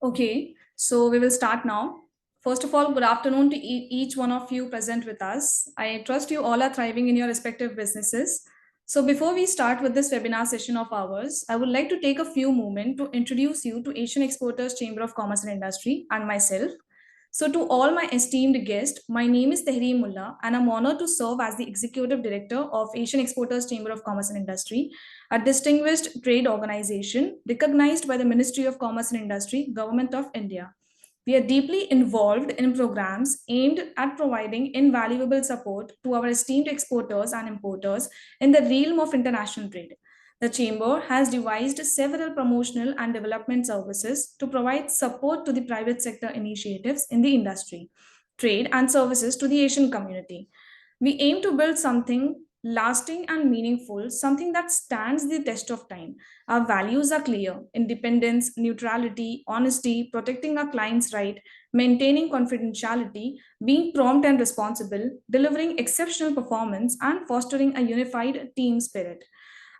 Okay, so we will start now. First of all, good afternoon to each one of you present with us. I trust you all are thriving in your respective businesses. So before we start with this webinar session of ours, I would like to take a few moments to introduce you to Asian Exporters Chamber of Commerce and Industry and myself. So to all my esteemed guests, my name is Tehreem Mullah and I'm honored to serve as the Executive Director of Asian Exporters Chamber of Commerce and Industry, a distinguished trade organization recognized by the Ministry of Commerce and Industry, Government of India. We are deeply involved in programs aimed at providing invaluable support to our esteemed exporters and importers in the realm of international trade. The Chamber has devised several promotional and development services to provide support to the private sector initiatives in the industry, trade, and services to the Asian community. We aim to build something lasting and meaningful, something that stands the test of time. Our values are clear: independence, neutrality, honesty, protecting our clients' right, maintaining confidentiality, being prompt and responsible, delivering exceptional performance, and fostering a unified team spirit.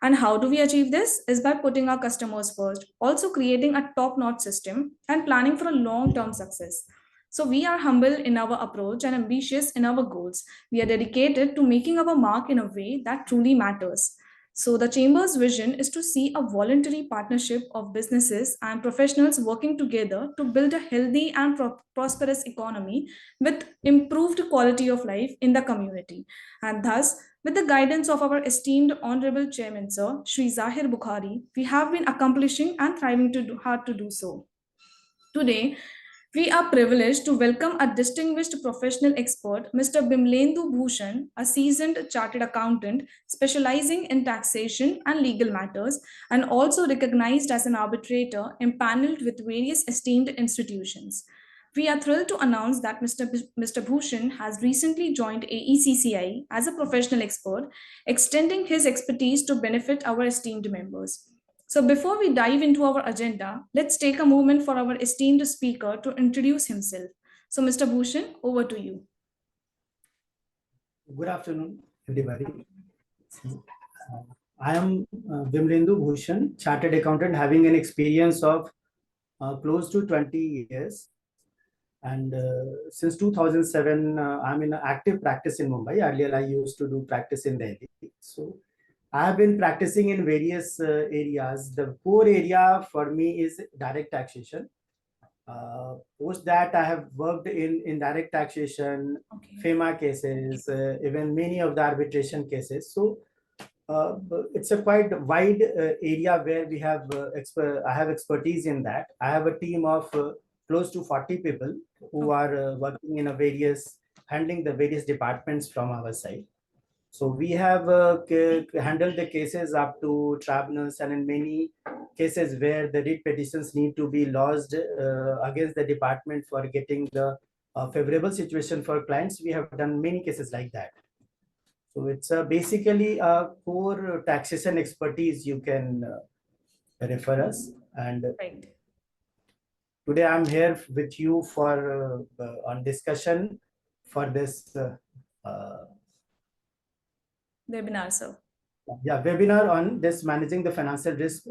And how do we achieve this? Is by putting our customers first, also creating a top notch system, and planning for a long term success. So, we are humble in our approach and ambitious in our goals. We are dedicated to making our mark in a way that truly matters. So, the Chamber's vision is to see a voluntary partnership of businesses and professionals working together to build a healthy and prosperous economy with improved quality of life in the community. And thus, with the guidance of our esteemed Honorable Chairman, Sir, Shri Zahir Bukhari, we have been accomplishing and thriving hard to do so. Today, we are privileged to welcome a distinguished professional expert, Mr. Bimlendu Bhushan, a seasoned chartered accountant specializing in taxation and legal matters, and also recognized as an arbitrator empaneled with various esteemed institutions. We are thrilled to announce that Mr. Bhushan has recently joined AECCI as a professional expert, extending his expertise to benefit our esteemed members. So, before we dive into our agenda, let's take a moment for our esteemed speaker to introduce himself. So, Mr. Bhushan, over to you. Good afternoon, everybody. I am Bimlendu Bhushan, chartered accountant having an experience of close to 20 years. And since 2007, I'm in active practice in Mumbai. Earlier, I used to do practice in Delhi. So I have been practicing in various areas. The core area for me is direct taxation. Post that, I have worked in indirect taxation, FEMA cases, even many of the arbitration cases. So it's a quite wide area where we have I have expertise in that. I have a team of close to 40 people who are working in handling the various departments from our side. So we have handled the cases up to tribunals, and in many cases where the writ petitions need to be lodged against the department for getting the favorable situation for clients, we have done many cases like that. So it's basically a core taxation expertise you can refer us. And today I'm here with you for on discussion for this webinar, sir. Yeah, webinar on this managing the financial risk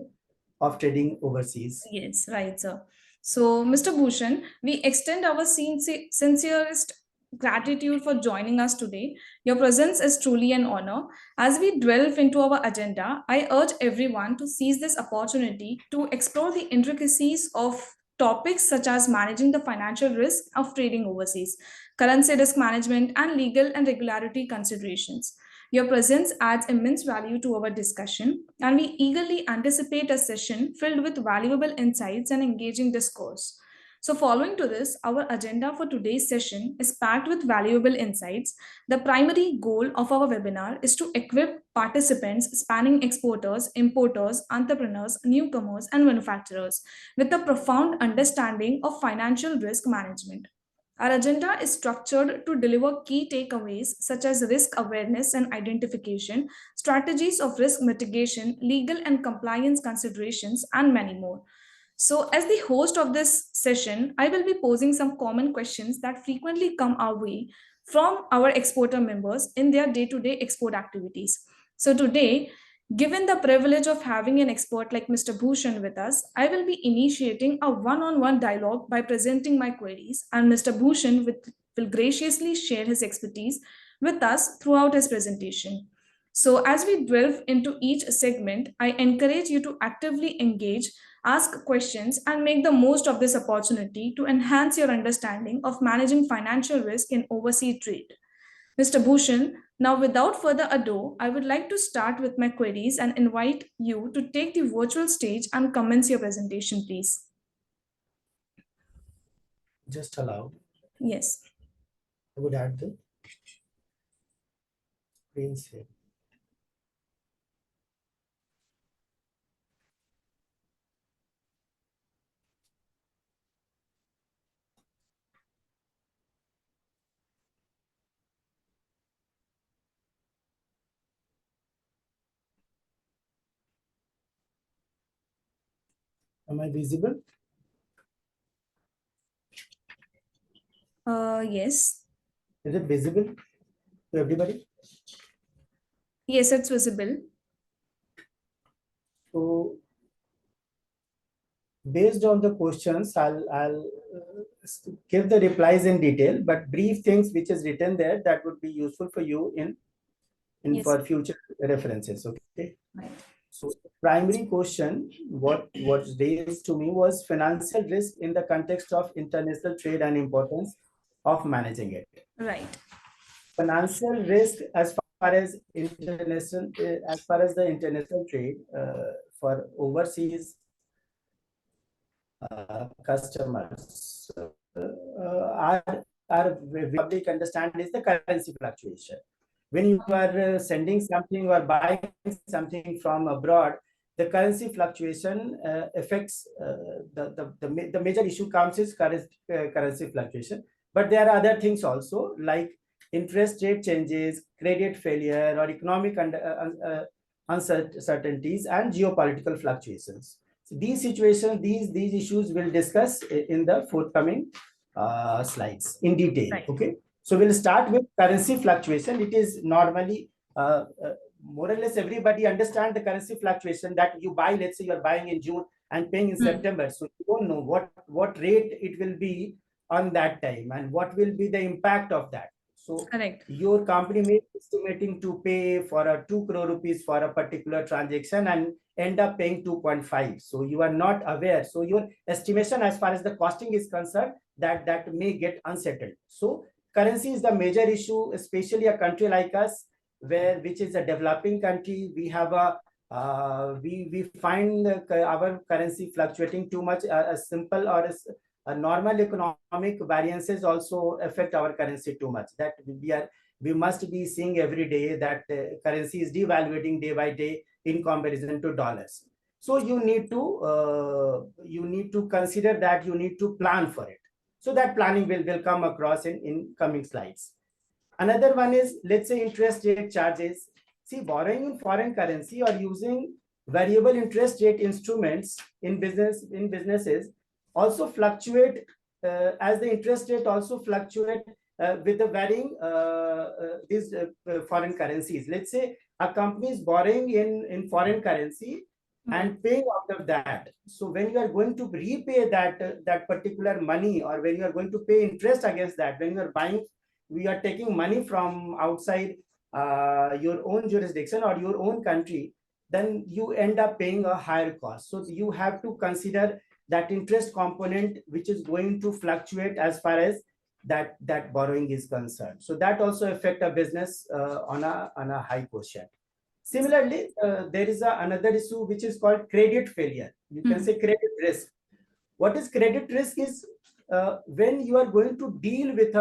of trading overseas. Yes, right, sir. So, Mr. Bhushan, we extend our sincerest gratitude for joining us today. Your presence is truly an honor. As we delve into our agenda, I urge everyone to seize this opportunity to explore the intricacies of topics such as managing the financial risk of trading overseas, currency risk management, and legal and regularity considerations. Your presence adds immense value to our discussion, and we eagerly anticipate a session filled with valuable insights and engaging discourse. So, following to this, our agenda for today's session is packed with valuable insights. The primary goal of our webinar is to equip participants spanning exporters, importers, entrepreneurs, newcomers, and manufacturers with a profound understanding of financial risk management. Our agenda is structured to deliver key takeaways such as risk awareness and identification, strategies of risk mitigation, legal and compliance considerations, and many more. So, as the host of this session, I will be posing some common questions that frequently come our way from our exporter members in their day to day export activities. So, today, Given the privilege of having an expert like Mr. Bhushan with us, I will be initiating a one-on-one dialogue by presenting my queries, and Mr. Bhushan will graciously share his expertise with us throughout his presentation. So, as we delve into each segment, I encourage you to actively engage, ask questions, and make the most of this opportunity to enhance your understanding of managing financial risk in overseas trade. Mr. Bhushan, now without further ado, I would like to start with my queries and invite you to take the virtual stage and commence your presentation, please. Just allow. Yes. I would add the screen share. Am I visible? Yes. Is it visible to everybody? Yes, it's visible. So based on the questions, I'll give the replies in detail, but brief things which is written there that would be useful for you in Yes. for future references. Okay. Right. So primary question what raised to me was financial risk in the context of international trade and importance of managing it. Right. Financial risk as far as the international trade for overseas customers are public understand is the currency fluctuation. When you are sending something or buying something from abroad, the currency fluctuation affects the major issue comes is currency fluctuation. But there are other things also like interest rate changes, credit failure, or economic uncertainties and geopolitical fluctuations. So these situations, these issues we'll discuss in the forthcoming slides in detail. Right. Okay. So we'll start with currency fluctuation. It is normally more or less everybody understand the currency fluctuation that you buy. Let's say you're buying in June and paying in September. So you don't know what rate it will be on that time and what will be the impact of that. So Correct. your company may be estimating to pay for a 2 crore rupees for a particular transaction and end up paying 2.5. So you are not aware. So your estimation as far as the costing is concerned, that may get unsettled. So currency is the major issue, especially a country like us, which is a developing country. We have we find our currency fluctuating too much. A simple or a normal economic variances also affect our currency too much. That we must be seeing every day that currency is devaluating day by day in comparison to dollars. So you need to consider that, you need to plan for it. So that planning will come across in coming slides. Another one is, let's say, interest rate charges. See, borrowing in foreign currency or using variable interest rate instruments in businesses also fluctuate as the interest rate also fluctuate with the varying these foreign currencies. Let's say a company is borrowing in foreign currency and paying out of that. So when you are going to repay that particular money, or when you are going to pay interest against that, when you are buying, we are taking money from outside your own jurisdiction or your own country, then you end up paying a higher cost. So you have to consider that interest component which is going to fluctuate as far as that borrowing is concerned. So that also affect a business on a high quotient. Similarly, there is another issue which is called credit failure. You can say credit risk. What is credit risk is when you are going to deal with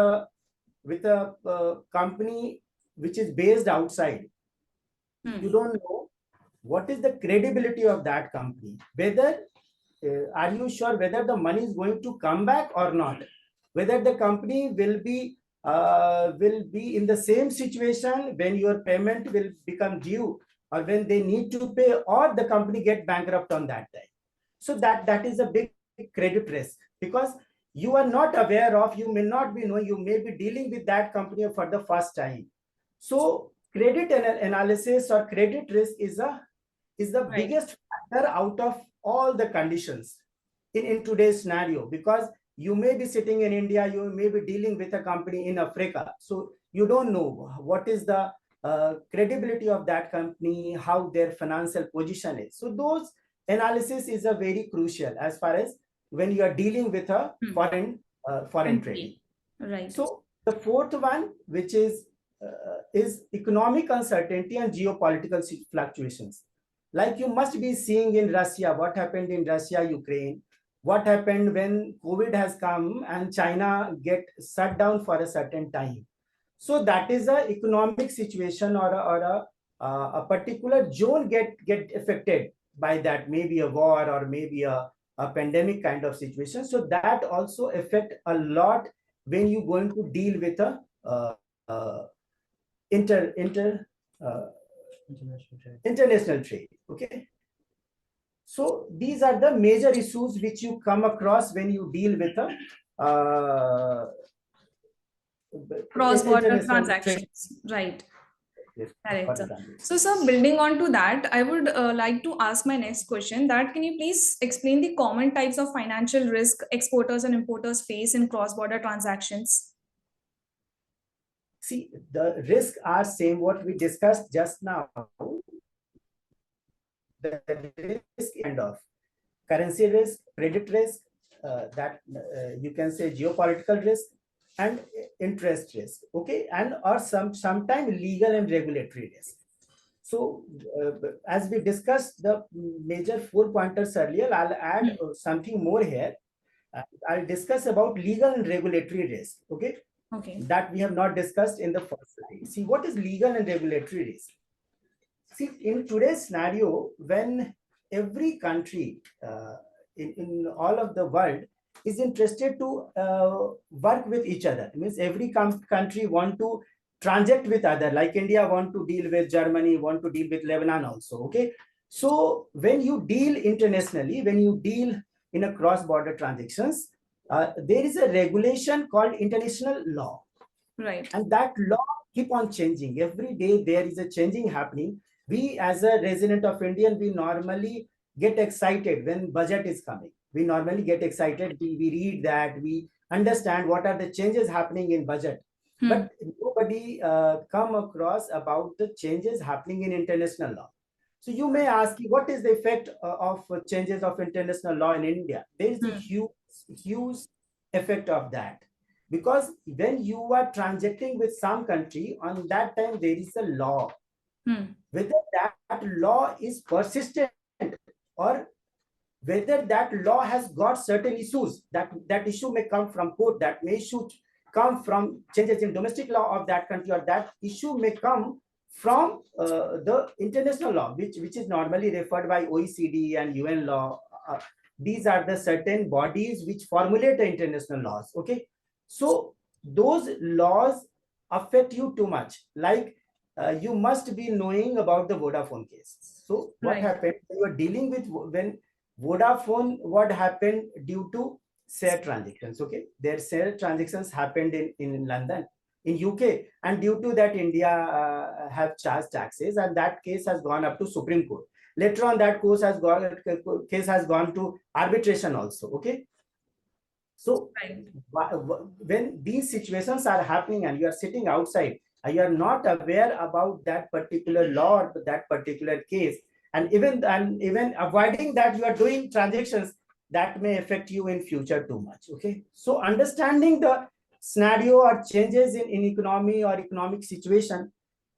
a company which is based outside. You don't know what is the credibility of that company. Whether are you sure whether the money is going to come back or not? Whether the company will be in the same situation when your payment will become due, or when they need to pay, or the company get bankrupt on that time. So that is a big credit risk, because you are not aware of, you may not be knowing, you may be dealing with that company for the first time. So credit analysis or credit risk is a is the Right. biggest factor out of all the conditions in today's scenario, because you may be sitting in India, you may be dealing with a company in Africa. So you don't know what is the credibility of that company, how their financial position is. So those analysis is a very crucial as far as when you are dealing with a foreign trading. Right. So the fourth one, which is economic uncertainty and geopolitical fluctuations. Like you must be seeing in Russia, what happened in Russia, Ukraine, what happened when COVID has come and China get shut down for a certain time. So that is a economic situation, or a particular zone get affected by that, maybe a war or maybe a pandemic kind of situation. So that also affect a lot when you going to deal with a uh, uh, inter inter uh, international trade. Okay, so these are the major issues which you come across when you deal with a Cross-border international trade. transactions. Right. Yes, Correct. for the transit. So, sir, building on to that, I would like to ask my next question that can you please explain the common types of financial risk exporters and importers face in cross-border transactions? See, the risks are same what we discussed just now. The risk kind of currency risk, credit risk, that you can say geopolitical risk, and interest risk. Okay, and or sometime legal and regulatory risk. So as we discussed the major 4 pointers earlier, I'll add something more here. I'll discuss about legal and regulatory risk. Okay, Okay. that we have not discussed in the first slide. See, what is legal and regulatory risk? See, in today's scenario, when every country in all of the world is interested to work with each other, it means every country want to transact with other, like India want to deal with Germany, want to deal with Lebanon also. Okay, so when you deal internationally, when you deal in a cross-border transactions, there is a regulation called international law. Right. And that law keep on changing every day. There is a changing happening. We as a resident of Indian, we normally get excited when budget is coming. We normally get excited. We read that, we understand what are the changes happening in budget. But nobody come across about the changes happening in international law. So you may ask, what is the effect of changes of international law in India? There is a huge effect of that, because when you are transacting with some country, on that time there is a law. Whether that law is persistent or whether that law has got certain issues, that issue may come from court, that may issue come from changes in domestic law of that country, or that issue may come from the international law, which is normally referred by OECD and UN law. These are the certain bodies which formulate the international laws. Okay, so those laws affect you too much. Like you must be knowing about the Vodafone case. So what happened? You are dealing with when Vodafone, what happened due to share transactions. Okay, their share transactions happened in London, in UK, and due to that India have charged taxes, and that case has gone up to Supreme Court. Later on, that case has gone to arbitration also. Okay, so when these situations are happening and you are sitting outside and you are not aware about that particular law or that particular case, and even avoiding that, you are doing transactions that may affect you in future too much. Okay, so understanding the scenario or changes in economy or economic situation,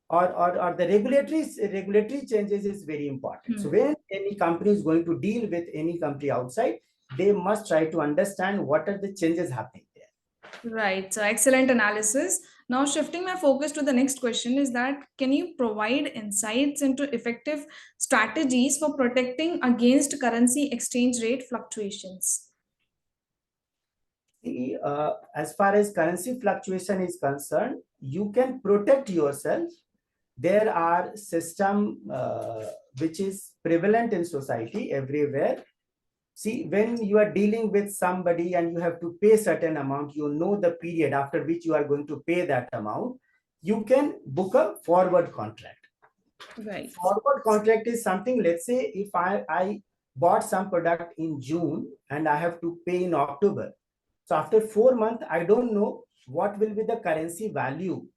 or the regulatory changes is very important. So when any company is going to deal with any country outside, they must try to understand what are the changes happening there. Right. So excellent analysis. Now, shifting my focus to the next question is that can you provide insights into effective strategies for protecting against currency exchange rate fluctuations? As far as currency fluctuation is concerned, you can protect yourself. There are system which is prevalent in society everywhere. See, when you are dealing with somebody and you have to pay certain amount, you know the period after which you are going to pay that amount, you can book a forward contract. Right. Forward contract is something, let's say if I bought some product in June and I have to pay in October. So after 4 months, I don't know what will be the currency value,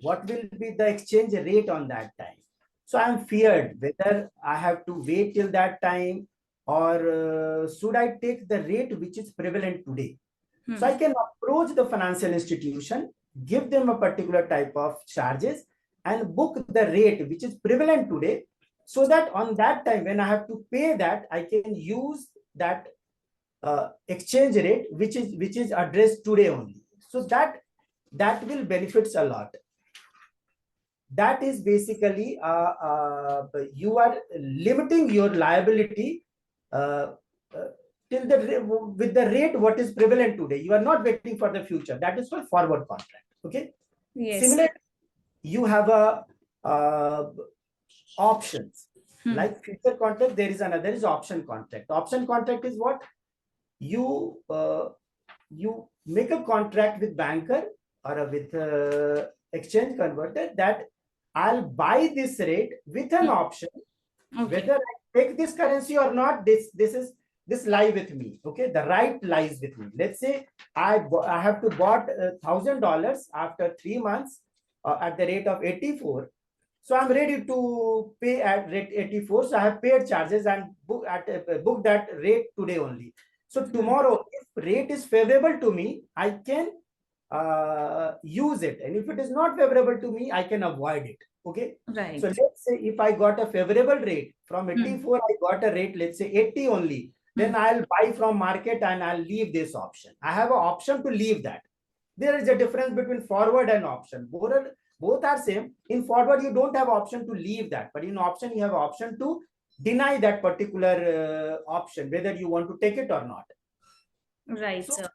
what will be the exchange rate on that time. So I'm feared whether I have to wait till that time, or should I take the rate which is prevalent today. So I can approach the financial institution, give them a particular type of charges and book the rate which is prevalent today, so that on that time when I have to pay that, I can use that exchange rate which is addressed today only. So that will benefits a lot. That is basically you are limiting your liability uh, uh, till the with the rate what is prevalent today. You are not waiting for the future. That is called forward contract. Okay. Yes. Similarly, you have a options like future contract. There is another is option contract. Option contract is what you make a contract with banker or with exchange converter that I'll buy this rate with an option. Okay. Whether I take this currency or not, this lie with me. Okay, the right lies with me. Let's say I have to bought $1,000 after 3 months at the rate of 84. So I'm ready to pay at rate 84. So I have paid charges and book that rate today only. So tomorrow, if rate is favorable to me, I can use it, and if it is not favorable to me, I can avoid it. Okay. Right. So let's say if I got a favorable rate from 84, I got a rate, let's say 80 only, then I'll buy from market and I'll leave this option. I have an option to leave that. There is a difference between forward and option. Both are same. In forward, you don't have option to leave that, but in option, you have option to deny that particular option, whether you want to take it or not. Right, So, sir.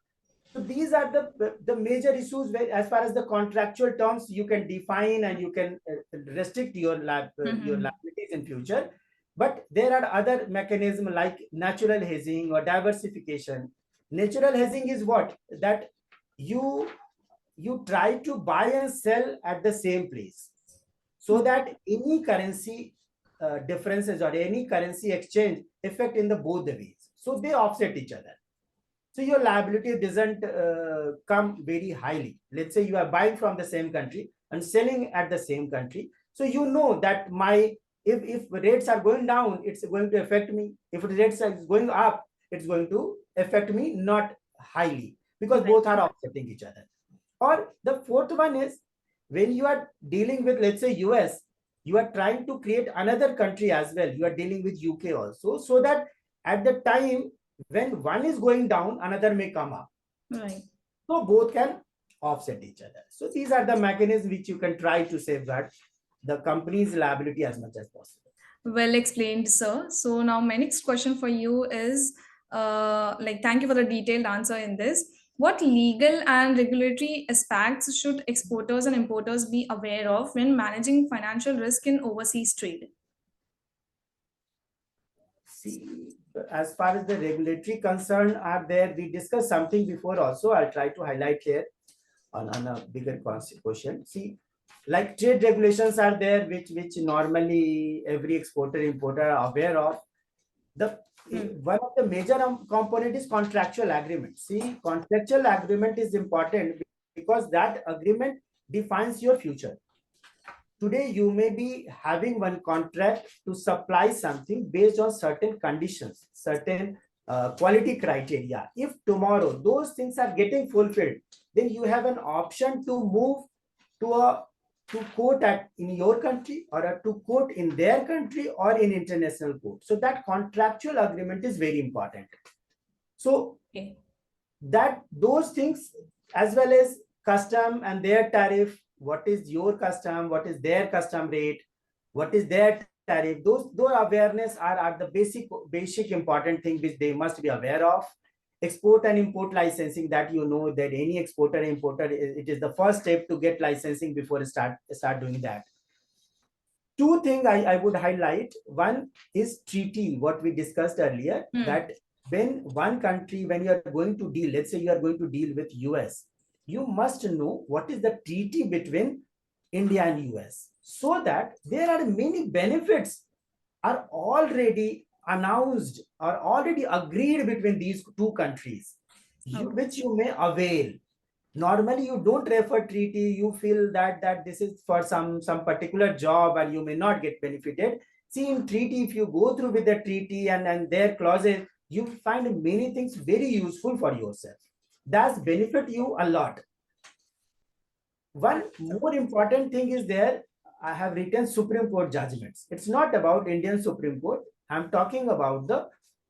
so these are the major issues where, as far as the contractual terms, you can define and you can restrict your liabilities in future. But there are other mechanisms like natural hedging or diversification. Natural hedging is what? That you try to buy and sell at the same place, so that any currency differences or any currency exchange effect in the both the ways. So they offset each other. So your liability doesn't come very highly. Let's say you are buying from the same country and selling at the same country. So you know that if rates are going down, it's going to affect me. If rates are going up, it's going to affect me not highly, because both are offsetting each other. Or the fourth one is when you are dealing with, let's say, US, you are trying to create another country as well. You are dealing with UK also, so that at the time when one is going down, another may come up. Right. So both can offset each other. So these are the mechanisms which you can try to safeguard the company's liability as much as possible. Well explained, sir. So now my next question for you is, thank you for the detailed answer in this. What legal and regulatory aspects should exporters and importers be aware of when managing financial risk in overseas trade? See, as far as the regulatory concern are there, we discussed something before also. I'll try to highlight here on a bigger question. See, like trade regulations are there, which normally every exporter importer are aware of. The one of the major component is contractual agreement. See, contractual agreement is important because that agreement defines your future. Today, you may be having one contract to supply something based on certain conditions, certain quality criteria. If tomorrow those things are getting fulfilled, then you have an option to move to court in your country, or to court in their country, or in international court. So that contractual agreement is very important. So that those things, as well as custom and their tariff, what is your custom, what is their custom rate, what is their tariff, those awareness are the basic important thing which they must be aware of. Export and import licensing, that you know that any exporter importer, it is the first step to get licensing before start doing that. Two things I would highlight. One is treaty, what we discussed earlier, that when one country, when you are going to deal, let's say you are going to deal with US, you must know what is the treaty between India and US, so that there are many benefits are already announced or already agreed between these two countries, Okay. which you may avail. Normally you don't refer treaty, you feel that this is for some particular job and you may not get benefited. See, in treaty, if you go through with the treaty and their clauses, you find many things very useful for yourself. That's benefit you a lot. One more important thing is there, I have written Supreme Court judgments. It's not about Indian Supreme Court. I'm talking about the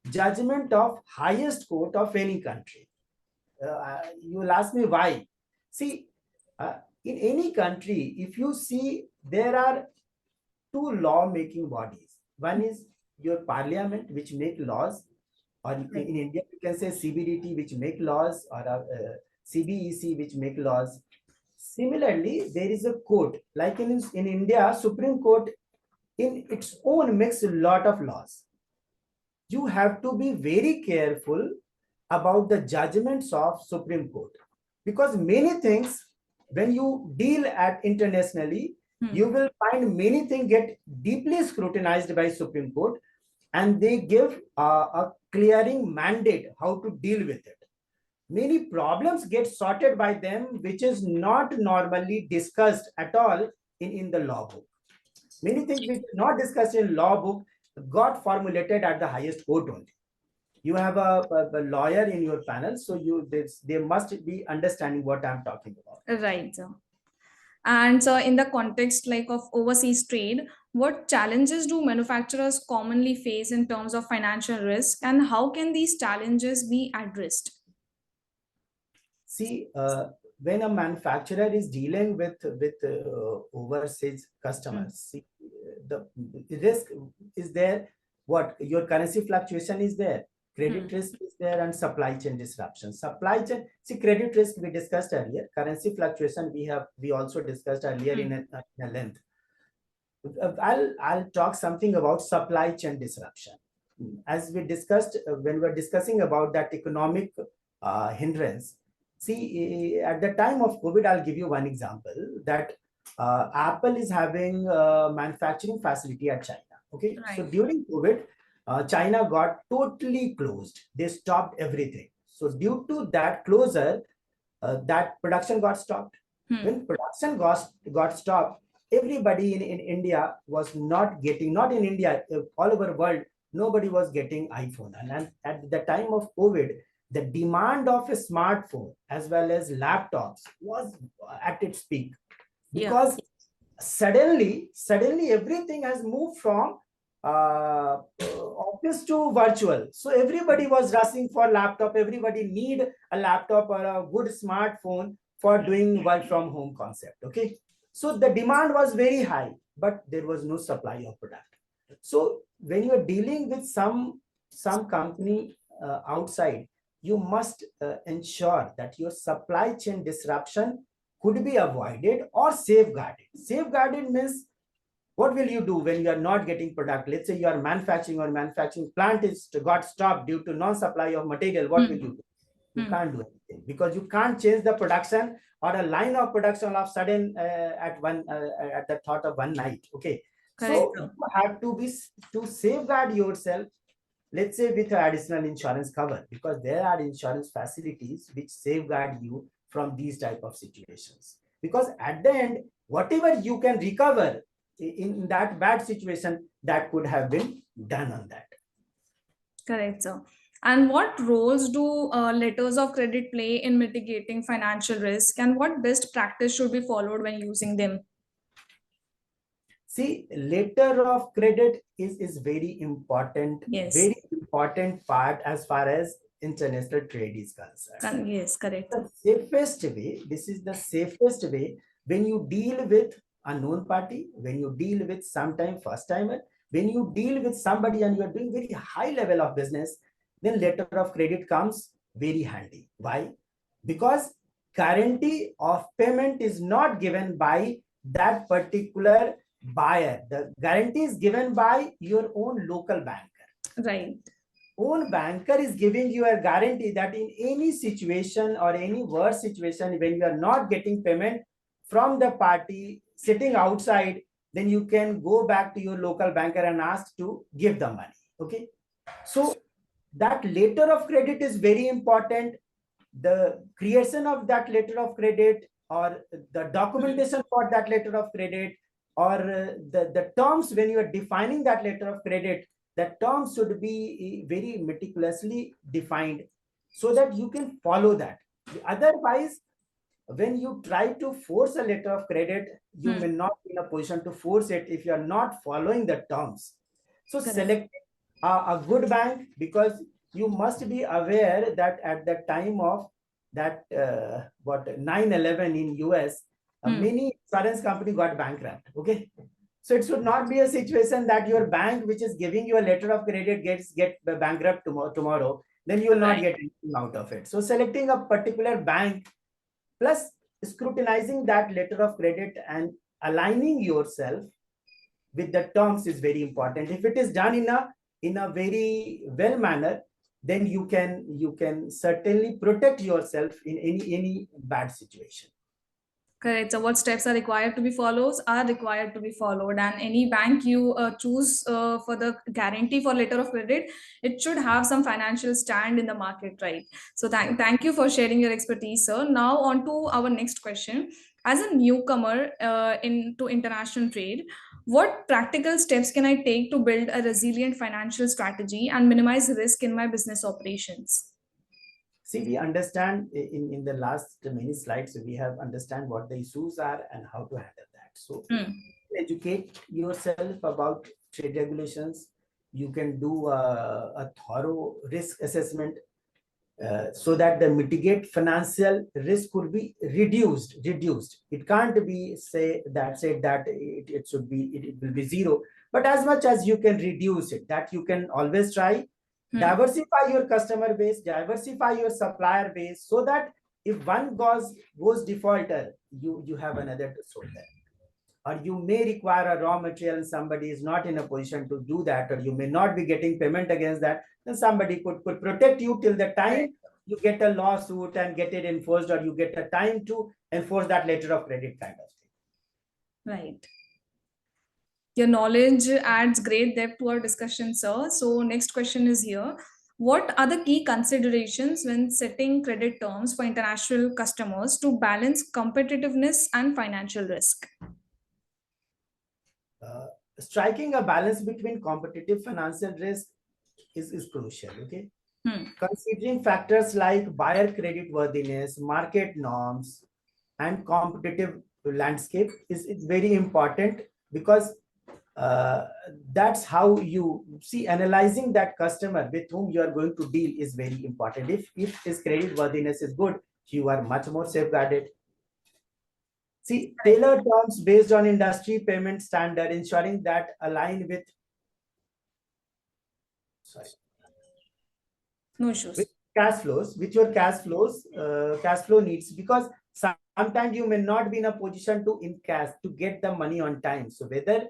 judgment of highest court of any country. You will ask me why. See, in any country, if you see, there are two law-making bodies. One is your parliament, which make laws, or in India, you can say CBDT, which make laws, or CBEC, which make laws. Similarly, there is a court, like in India, Supreme Court in its own makes a lot of laws. You have to be very careful about the judgments of Supreme Court, because many things, when you deal at internationally, you will find many things get deeply scrutinized by Supreme Court, and they give a clearing mandate how to deal with it. Many problems get sorted by them, which is not normally discussed at all in the law book. Many things which are not discussed in law book got formulated at the highest court only. You have a lawyer in your panel, so they must be understanding what I'm talking about. Right. And so, in the context like of overseas trade, what challenges do manufacturers commonly face in terms of financial risk, and how can these challenges be addressed? See, when a manufacturer is dealing with overseas customers, see, the risk is there. What your currency fluctuation is there, credit risk is there, and supply chain disruption. Supply chain, see, credit risk we discussed earlier. Currency fluctuation we also discussed earlier in a length. I'll talk something about supply chain disruption. As we discussed when we're discussing about that economic hindrance. See, at the time of COVID, I'll give you one example that Apple is having a manufacturing facility at China. Okay, Right. so during COVID, China got totally closed. They stopped everything. So due to that closure, that production got stopped. When production got stopped, everybody in India was not getting, not in India, all over the world, nobody was getting iPhone. And at the time of COVID, the demand of a smartphone as well as laptops was at its peak, because suddenly everything has moved from office to virtual. So everybody was rushing for laptop. Everybody need a laptop or a good smartphone for doing work from home concept. Okay, so the demand was very high, but there was no supply of product. So when you're dealing with some company outside, you must ensure that your supply chain disruption could be avoided or safeguarded. Safeguarded means, what will you do when you are not getting product? Let's say you are manufacturing, or manufacturing plant is got stopped due to non-supply of material. What will you do? You can't do anything, because you can't change the production or a line of production of sudden at the thought of one night. Okay, so you have to safeguard yourself. Let's say with additional insurance cover, because there are insurance facilities which safeguard you from these type of situations. Because at the end, whatever you can recover in that bad situation, that could have been done on that. Correct, sir. And what roles do letters of credit play in mitigating financial risk, and what best practice should be followed when using them? See, letter of credit is very important, very important part as far as international trade is concerned. Yes, correct. The safest way, this is the safest way when you deal with a known party, when you deal with sometime first timer, when you deal with somebody and you are doing very high level of business, then letter of credit comes very handy. Why? Because guarantee of payment is not given by that particular buyer. The guarantee is given by your own local banker. Right. Own banker is giving you a guarantee that in any situation or any worse situation, when you are not getting payment, from the party sitting outside, then you can go back to your local banker and ask to give the money. Okay. So that letter of credit is very important. The creation of that letter of credit, or the documentation for that letter of credit, or the terms when you are defining that letter of credit, the terms should be very meticulously defined so that you can follow that. Otherwise, when you try to force a letter of credit, you may not be in a position to force it if you are not following the terms. So Correct. select a good bank, because you must be aware that at the time of that 9/11 in US, many insurance company got bankrupt. Okay. So it should not be a situation that your bank, which is giving you a letter of credit, get bankrupt tomorrow, then you will not get anything out of it. So selecting a particular bank, plus scrutinizing that letter of credit and aligning yourself with the terms is very important. If it is done in a very well manner, then you can certainly protect yourself in any bad situation. Correct. So, what steps are required to be followed are required to be followed, and any bank you choose for the guarantee for letter of credit, it should have some financial stand in the market, right? So, thank you for sharing your expertise, sir. Now, on to our next question. As a newcomer into international trade, what practical steps can I take to build a resilient financial strategy and minimize risk in my business operations? See, we understand in the last many slides, we have understand what the issues are and how to handle that. So educate yourself about trade regulations. You can do a thorough risk assessment so that the mitigate financial risk could be reduced. It can't be said that it should be, it will be zero, but as much as you can reduce it, that you can always try. Diversify your customer base, diversify your supplier base, so that if one goes defaulter, you have another to shoulder. Or you may require a raw material and somebody is not in a position to do that, or you may not be getting payment against that, then somebody could protect you till the time you get a lawsuit and get it enforced, or you get a time to enforce that letter of credit kind of thing. Right. Your knowledge adds great depth to our discussion, sir. So, next question is here. What are the key considerations when setting credit terms for international customers to balance competitiveness and financial risk? Striking a balance between competitive financial risk is crucial. Okay. Considering factors like buyer credit worthiness, market norms, and competitive landscape is very important, because that's how you see, analyzing that customer with whom you are going to deal is very important. If his credit worthiness is good, you are much more safeguarded. See, tailor terms based on industry payment standard, ensuring that align with No issues. with your cash flow needs, because sometimes you may not be in a position to get the money on time. So whether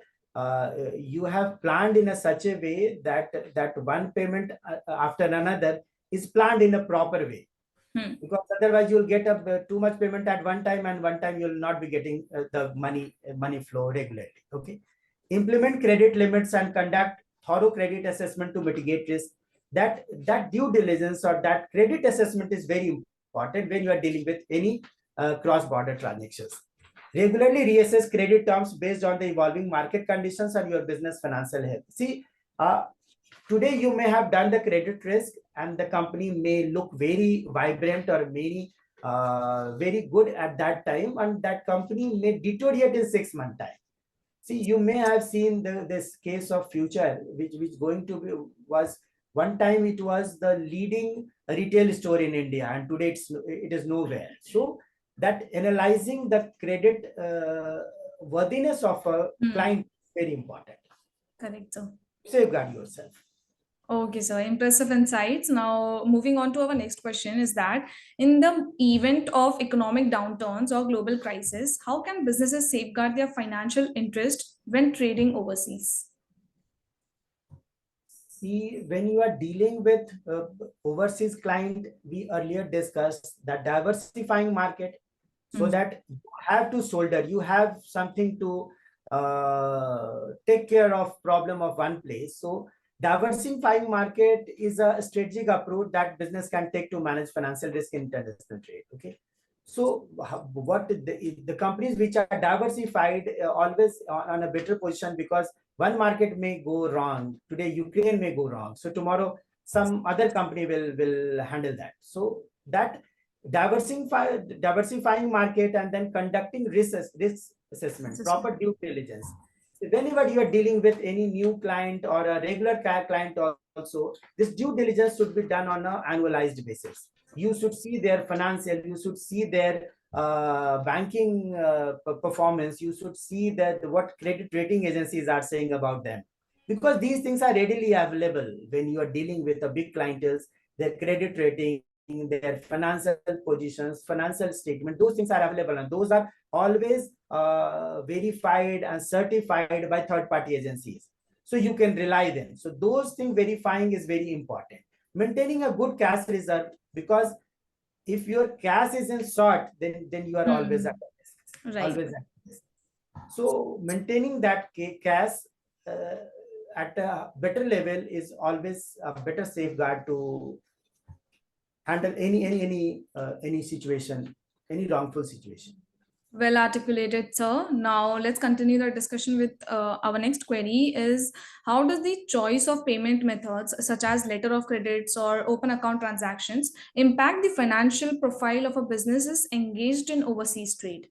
you have planned in such a way that one payment after another is planned in a proper way, because otherwise you'll get too much payment at one time, and one time you'll not be getting the money flow regularly. Okay. Implement credit limits and conduct thorough credit assessment to mitigate risk. That due diligence or that credit assessment is very important when you are dealing with any cross-border transactions. Regularly reassess credit terms based on the evolving market conditions and your business financial health. See, today you may have done the credit risk and the company may look very vibrant or very good at that time, and that company may deteriorate in 6 months time. See, you may have seen this case of Future, which going to be, was one time it was the leading retail store in India, and today it is nowhere. So that analyzing the credit worthiness of a client is very important. Correct, sir. Safeguard yourself. Okay, so impressive insights. Now, moving on to our next question is that in the event of economic downturns or global crisis, how can businesses safeguard their financial interest when trading overseas? See, when you are dealing with overseas client, we earlier discussed that diversifying market, so that you have to shoulder, you have something to take care of problem of one place. So diversifying market is a strategic approach that business can take to manage financial risk in international trade. Okay, so what the companies which are diversified always on a better position, because one market may go wrong today, Ukraine may go wrong, so tomorrow some other company will handle that. So that diversifying market and then conducting risk assessment, proper due diligence. Whenever you are dealing with any new client or a regular client also, this due diligence should be done on an annualized basis. You should see their financial, you should see their banking performance, you should see that what credit rating agencies are saying about them, because these things are readily available when you are dealing with a big clientele. Their credit rating, their financial positions, financial statement, those things are available, and those are always verified and certified by third-party agencies. So you can rely them. So those things verifying is very important. Maintaining a good cash reserve, because if your cash isn't short, then you are always at risk. Right. Always at risk. So maintaining that cash at a better level is always a better safeguard to handle any situation, any wrongful situation. Well articulated, sir. Now let's continue the discussion with our next query is, how does the choice of payment methods such as letter of credits or open account transactions impact the financial profile of a business engaged in overseas trade?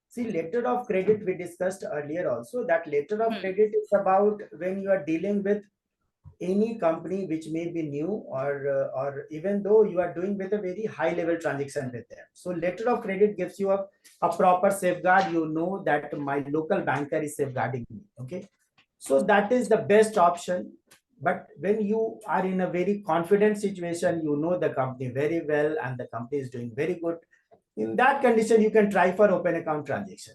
See, letter of credit we discussed earlier also, that letter of credit is about when you are dealing with any company which may be new, or even though you are doing with a very high level transaction with them. So letter of credit gives you a proper safeguard. You know that my local banker is safeguarding me. Okay, so that is the best option. But when you are in a very confident situation, you know the company very well and the company is doing very good, in that condition you can try for open account transaction,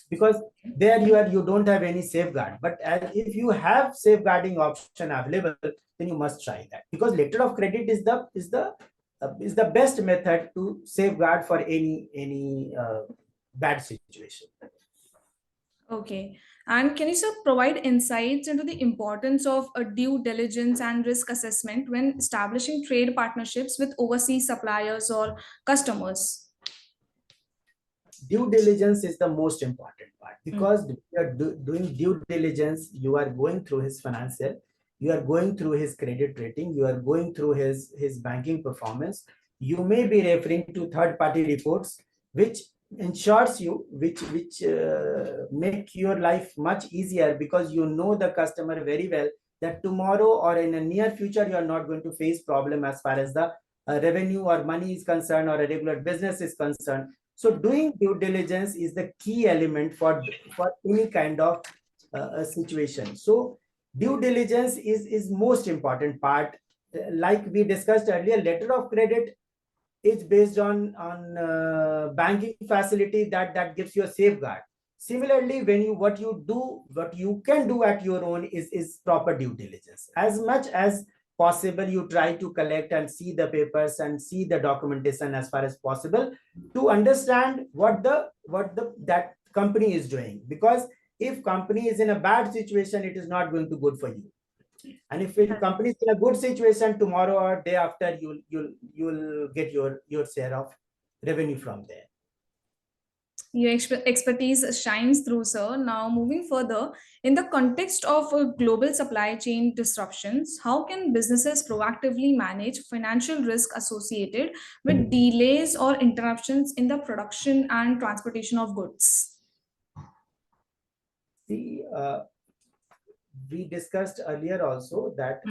because there you don't have any safeguard. But if you have safeguarding option available, then you must try that, because letter of credit is the best method to safeguard for any bad situation. Okay. And can you, sir, provide insights into the importance of a due diligence and risk assessment when establishing trade partnerships with overseas suppliers or customers? Due diligence is the most important part, because you are doing due diligence, you are going through his financial, you are going through his credit rating, you are going through his banking performance. You may be referring to third party reports which ensures you, which make your life much easier, because you know the customer very well, that tomorrow or in a near future you are not going to face problem as far as the revenue or money is concerned, or a regular business is concerned. So doing due diligence is the key element for any kind of situation. So due diligence is most important part. Like we discussed earlier, letter of credit is based on banking facility that gives you a safeguard. Similarly, when you what you can do at your own is proper due diligence. As much as possible, you try to collect and see the papers and see the documentation as far as possible, to understand what that company is doing, because if company is in a bad situation, it is not going to good for you. And if the company is in a good situation, tomorrow or day after, you'll get your share of revenue from there. Your expertise shines through, sir. Now, moving further, in the context of global supply chain disruptions, how can businesses proactively manage financial risk associated with delays or interruptions in the production and transportation of goods? See, we discussed earlier also that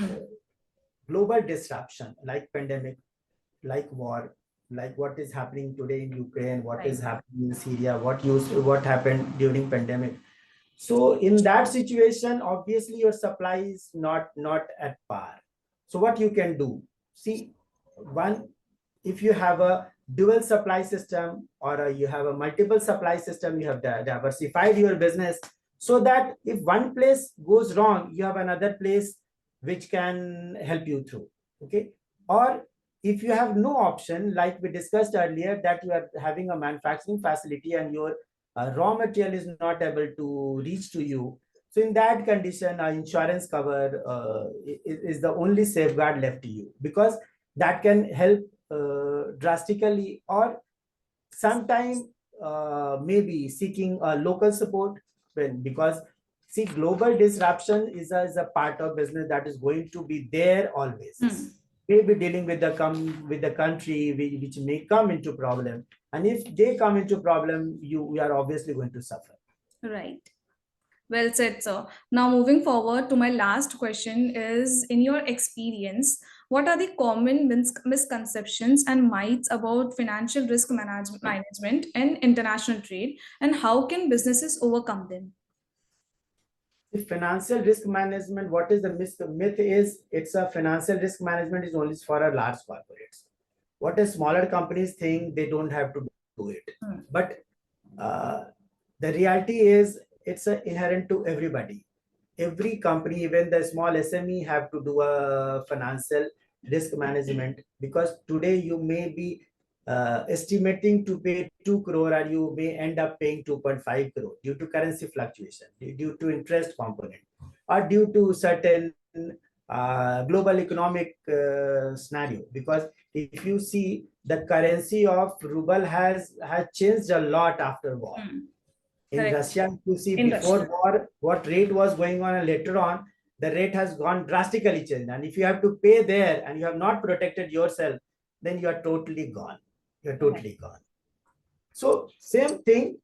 global disruption like pandemic, like war, like what is happening today in Ukraine, what is happening in Syria, what happened during pandemic. So in that situation, obviously your supply is not at par. So what you can do, see, one, if you have a dual supply system, or you have a multiple supply system, you have diversified your business, so that if one place goes wrong, you have another place which can help you through. Okay, or if you have no option, like we discussed earlier, that you are having a manufacturing facility and your raw material is not able to reach to you, so in that condition, insurance cover is the only safeguard left to you, because that can help drastically, or sometime maybe seeking local support. When, because see, global disruption is a part of business that is going to be there always. Maybe dealing with with the country which may come into problem, and if they come into problem, you are obviously going to suffer. Right. Well said, sir. Now, moving forward to my last question is, in your experience, what are the common misconceptions and myths about financial risk management and international trade, and how can businesses overcome them? The financial risk management, what is the myth is, it's a financial risk management is only for a large corporates. What is smaller companies think they don't have to do it. But uh, the reality is it's inherent to everybody. Every company, even the small SME, have to do a financial risk management, because today you may be estimating to pay 2 crore and you may end up paying 2.5 crore due to currency fluctuation, due to interest component, or due to certain global economic scenario. Because if you see, the currency of ruble has changed a lot after war. In Correct. Russia, you see, In before Russia. war, what rate was going on, and later on, the rate has gone drastically changed. And if you have to pay there and you have not protected yourself, then you are totally gone. You're totally gone. So same thing,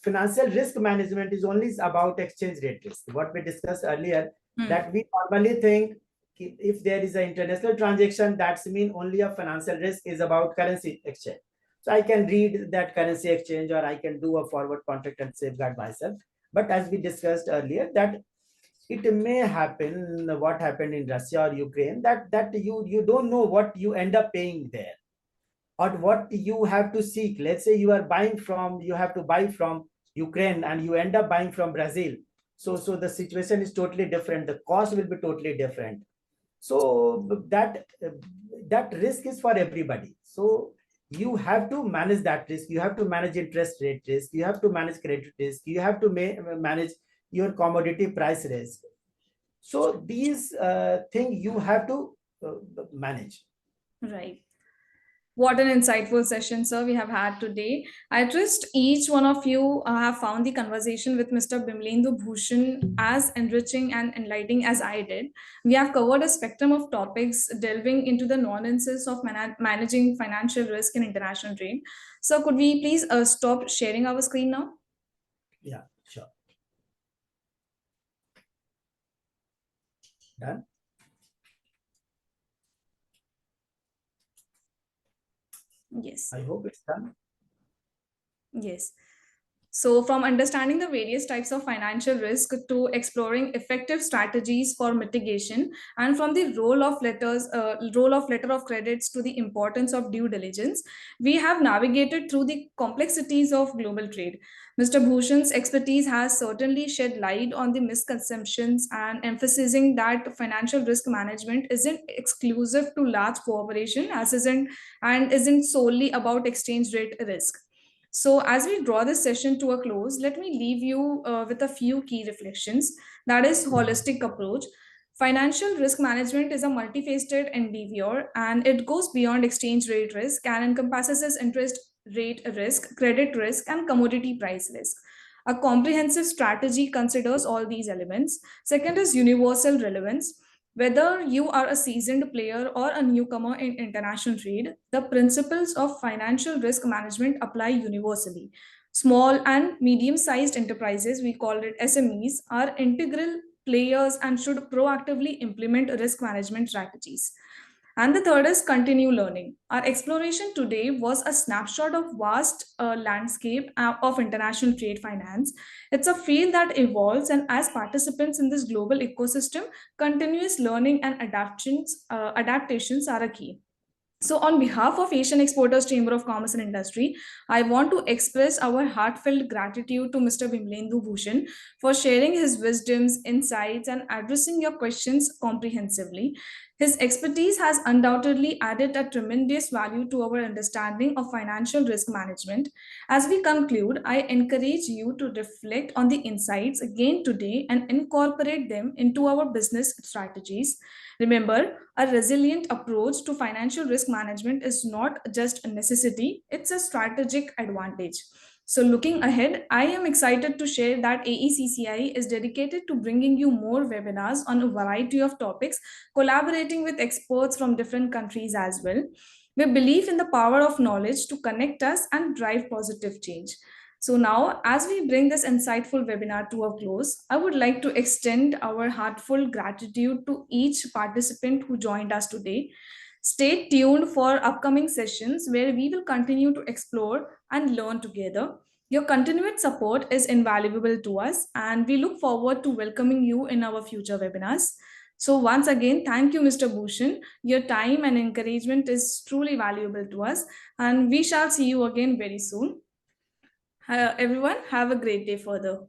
financial risk management is only about exchange rate risk. What we discussed earlier, that we normally think if there is an international transaction, that's mean only a financial risk is about currency exchange. So I can read that currency exchange, or I can do a forward contract and safeguard myself. But as we discussed earlier, that it may happen what happened in Russia or Ukraine, that you don't know what you end up paying there, or what you have to seek. Let's say you have to buy from Ukraine and you end up buying from Brazil. So the situation is totally different. The cost will be totally different. So that risk is for everybody. So you have to manage that risk. You have to manage interest rate risk. You have to manage credit risk. You have to manage your commodity price risk. So these things you have to manage. Right. What an insightful session, sir, we have had today. I trust each one of you have found the conversation with Mr. Bimlendu Bhushan as enriching and enlightening as I did. We have covered a spectrum of topics delving into the nuances of managing financial risk in international trade. So, could we please stop sharing our screen now? Yeah, sure. Done. Yes. I hope it's done. Yes. So, from understanding the various types of financial risk to exploring effective strategies for mitigation, and from the role of letter of credits to the importance of due diligence, we have navigated through the complexities of global trade. Mr. Bhushan's expertise has certainly shed light on the misconceptions and emphasizing that financial risk management isn't exclusive to large corporation, as isn't and isn't solely about exchange rate risk. So, as we draw this session to a close, let me leave you with a few key reflections. That is, holistic approach. Financial risk management is a multifaceted endeavor, and it goes beyond exchange rate risk and encompasses interest rate risk, credit risk, and commodity price risk. A comprehensive strategy considers all these elements. Second is universal relevance. Whether you are a seasoned player or a newcomer in international trade, the principles of financial risk management apply universally. Small and medium sized enterprises, we call it SMEs, are integral players and should proactively implement risk management strategies. And the third is continue learning. Our exploration today was a snapshot of vast landscape of international trade finance. It's a field that evolves, and as participants in this global ecosystem, continuous learning and adaptations are a key. So, on behalf of Asian Exporters Chamber of Commerce and Industry, I want to express our heartfelt gratitude to Mr. Bimlendu Bhushan for sharing his wisdoms, insights, and addressing your questions comprehensively. His expertise has undoubtedly added a tremendous value to our understanding of financial risk management. As we conclude, I encourage you to reflect on the insights gained today and incorporate them into our business strategies. Remember, a resilient approach to financial risk management is not just a necessity, it's a strategic advantage. So, looking ahead, I am excited to share that AECCI is dedicated to bringing you more webinars on a variety of topics, collaborating with experts from different countries as well. We believe in the power of knowledge to connect us and drive positive change. So, now, as we bring this insightful webinar to a close, I would like to extend our heartfelt gratitude to each participant who joined us today. Stay tuned for upcoming sessions where we will continue to explore and learn together. Your continued support is invaluable to us, and we look forward to welcoming you in our future webinars. So, once again, thank you, Mr. Bhushan. Your time and encouragement is truly valuable to us, and we shall see you again very soon. Everyone, have a great day further.